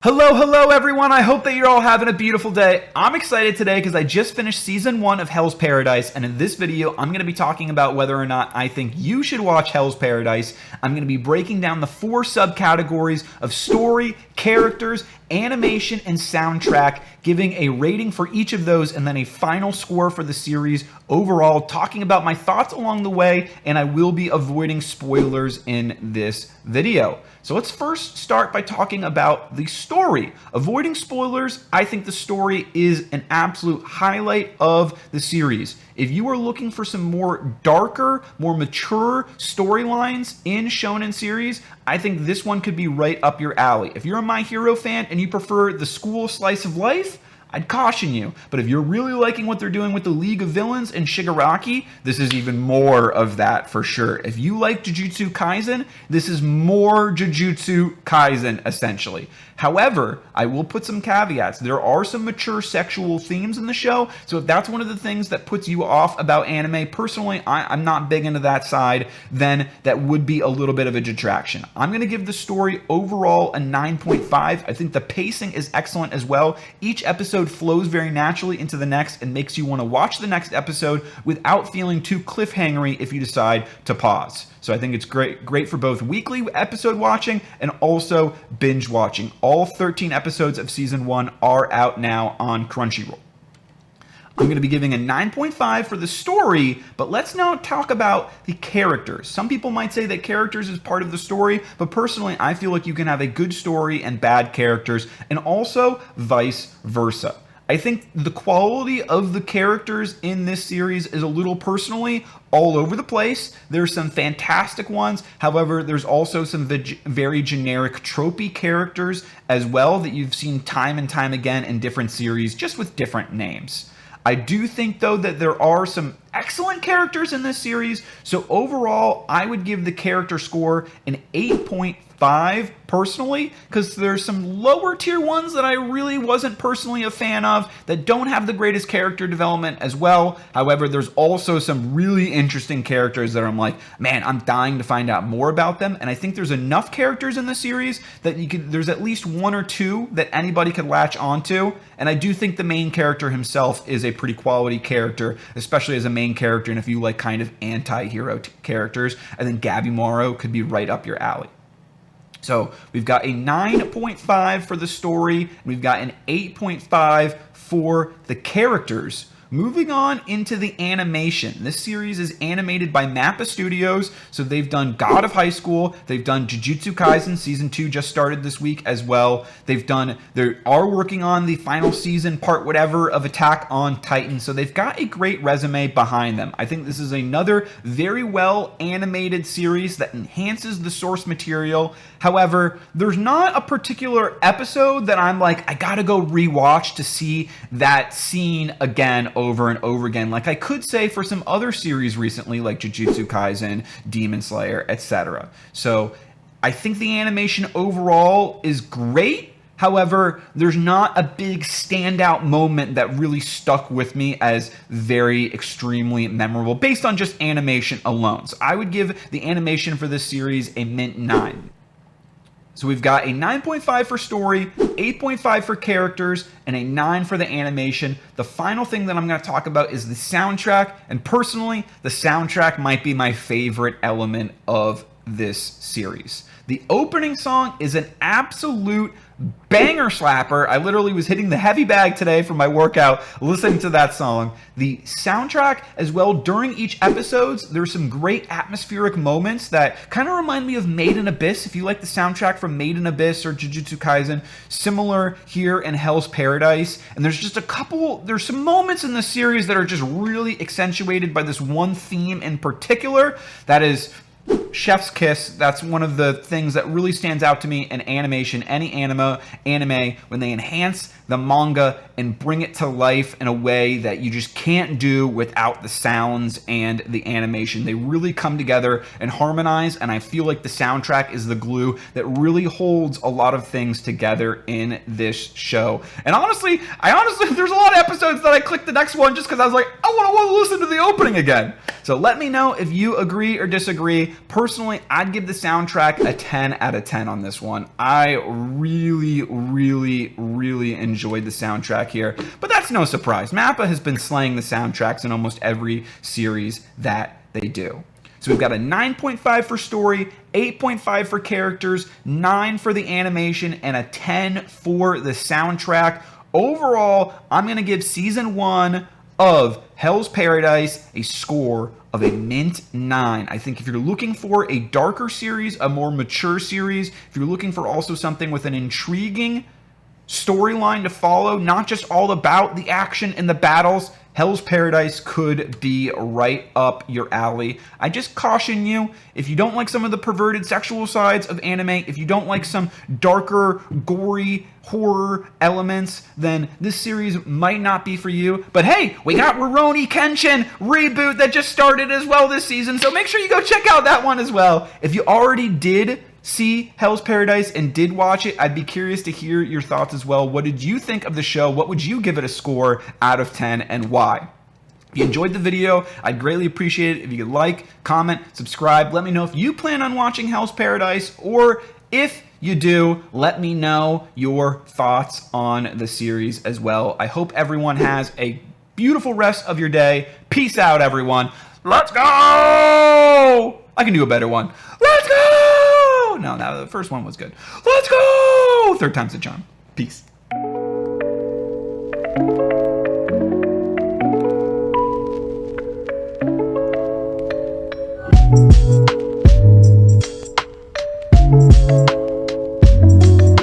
Hello everyone, I hope that you're all having a beautiful day. I'm excited today because I just finished season 1 of Hell's Paradise, and in this video I'm going to be talking about whether or not I think you should watch Hell's Paradise. I'm going to be breaking down the 4 subcategories of story, characters, animation, and soundtrack, giving a rating for each of those and then a final score for the series overall, talking about my thoughts along the way, and I will be avoiding spoilers in this video. So let's first start by talking about the story. Avoiding spoilers, I think the story is an absolute highlight of the series. If you are looking for some more darker, more mature storylines in shonen series, I think this one could be right up your alley. If you're a My Hero fan and you prefer the school slice of life, I'd caution you. But if you're really liking what they're doing with the League of Villains and Shigaraki, this is even more of that for sure. If you like Jujutsu Kaisen, this is more Jujutsu Kaisen, essentially. However, I will put some caveats. There are some mature sexual themes in the show, so if that's one of the things that puts you off about anime, personally, I'm not big into that side, then that would be a little bit of a detraction. I'm going to give the story overall a 9.5. I think the pacing is excellent as well. Each episode flows very naturally into the next and makes you want to watch the next episode without feeling too cliffhangery if you decide to pause. So I think it's great for both weekly episode watching and also binge watching. All 13 episodes of season 1 are out now on Crunchyroll. I'm going to be giving a 9.5 for the story, but let's now talk about the characters. Some people might say that characters is part of the story, but personally, I feel like you can have a good story and bad characters, and also vice versa. I think the quality of the characters in this series is a little personally all over the place. There's some fantastic ones. However, there's also some very generic tropey characters as well that you've seen time and time again in different series, just with different names. I do think, though, that there are some excellent characters in this series, so overall, I would give the character score an 8.5 personally, because there's some lower tier ones that I really wasn't personally a fan of that don't have the greatest character development as well. However, there's also some really interesting characters that I'm like, man, I'm dying to find out more about them, and I think there's enough characters in the series that there's at least 1 or 2 that anybody could latch onto, and I do think the main character himself is a pretty quality character, especially as a main character, and if you like kind of anti-hero characters, I think Gabby Morrow could be right up your alley. So we've got a 9.5 for the story, and we've got an 8.5 for the characters. Moving on into the animation. This series is animated by Mappa Studios, so they've done God of High School, they've done Jujutsu Kaisen, season 2 just started this week as well. They are working on the final season, part whatever, of Attack on Titan, so they've got a great resume behind them. I think this is another very well animated series that enhances the source material. However, there's not a particular episode that I'm like, I gotta go rewatch to see that scene again over and over again, like I could say for some other series recently, like Jujutsu Kaisen, Demon Slayer, etc. So I think the animation overall is great. However, there's not a big standout moment that really stuck with me as very extremely memorable based on just animation alone. So I would give the animation for this series a mint 9. So we've got a 9.5 for story, 8.5 for characters, and a 9 for the animation. The final thing that I'm going to talk about is the soundtrack, and personally, the soundtrack might be my favorite element of this series. The opening song is an absolute banger slapper. I literally was hitting the heavy bag today for my workout listening to that song. The soundtrack as well, during each episodes, there's some great atmospheric moments that kind of remind me of Made in Abyss. If you like the soundtrack from Made in Abyss or Jujutsu Kaisen, similar here in Hell's Paradise. And there's some moments in the series that are just really accentuated by this one theme in particular. That is Chef's Kiss. That's one of the things that really stands out to me in animation. Any anime, when they enhance the manga and bring it to life in a way that you just can't do without the sounds and the animation. They really come together and harmonize, and I feel like the soundtrack is the glue that really holds a lot of things together in this show. And honestly, there's a lot of episodes that I clicked the next one just because I was like, I want to listen to the opening again. So let me know if you agree or disagree. Personally, I'd give the soundtrack a 10 out of 10 on this one. I really, really, really enjoyed the soundtrack here, but that's no surprise. MAPPA has been slaying the soundtracks in almost every series that they do. So we've got a 9.5 for story, 8.5 for characters, 9 for the animation, and a 10 for the soundtrack. Overall, I'm going to give Season 1 of Hell's Paradise a score of a mint 9. I think if you're looking for a darker series, a more mature series, if you're looking for also something with an intriguing storyline to follow, not just all about the action and the battles, Hell's Paradise could be right up your alley. I just caution you, if you don't like some of the perverted sexual sides of anime, if you don't like some darker, gory horror elements, then this series might not be for you. But hey, we got Rurouni Kenshin reboot that just started as well this season, so make sure you go check out that one as well. If you already did see Hell's Paradise and did watch it, I'd be curious to hear your thoughts as well. What did you think of the show? What would you give it a score out of 10 and why? If you enjoyed the video, I'd greatly appreciate it if you could like, comment, subscribe. Let me know if you plan on watching Hell's Paradise, or if you do, let me know your thoughts on the series as well. I hope everyone has a beautiful rest of your day. Peace out, everyone. Let's go! I can do a better one. Let's go! No, the first one was good. Let's go! Third time's the charm. Peace.